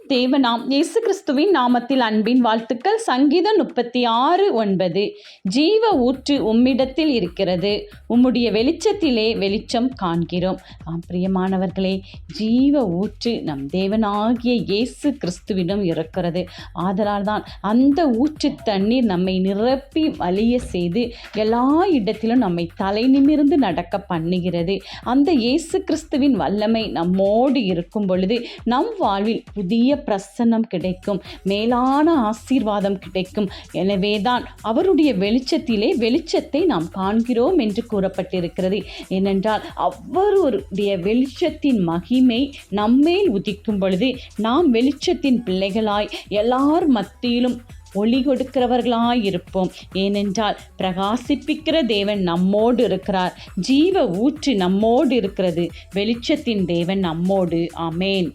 தேவனாம் இயேசு கிறிஸ்துவின் நாமத்தில் அன்பின் வாழ்த்துக்கள். சங்கீதம் 36:9. ஜீவ ஊற்று உம்மிடத்தில் இருக்கிறது, உம்முடைய வெளிச்சத்திலே வெளிச்சம் காண்கிறோம். பிரியமானவர்களே, ஜீவ ஊற்று நம் தேவனாகிய இயேசு கிறிஸ்துவிடம் இருக்கிறது. ஆதலால் தான் அந்த ஊற்று தண்ணீர் நம்மை நிரப்பி வலிய செய்து எல்லா இடத்திலும் நம்மை தலை நிமிர்ந்து நடக்க பண்ணுகிறது. அந்த இயேசு கிறிஸ்துவின் வல்லமை நம்மோடு இருக்கும் பொழுது நம் வாழ்வில் புதிய பிரசன்னம் கிடைக்கும், மேலான ஆசீர்வாதம் கிடைக்கும். எனவேதான் அவருடைய வெளிச்சத்திலே வெளிச்சத்தை நாம் காண்கிறோம் என்று கூறப்பட்டிருக்கிறது. ஏனென்றால் அவருடைய வெளிச்சத்தின் மகிமை நம்மேல் உதிக்கும் பொழுது நாம் வெளிச்சத்தின் பிள்ளைகளாய் எல்லார் மத்தியிலும் ஒளி கொடுக்கிறவர்களாயிருப்போம். ஏனென்றால் பிரகாசிப்பிக்கிற தேவன் நம்மோடு இருக்கிறார். ஜீவ ஊற்று நம்மோடு இருக்கிறது. வெளிச்சத்தின் தேவன் நம்மோடு. ஆமேன்.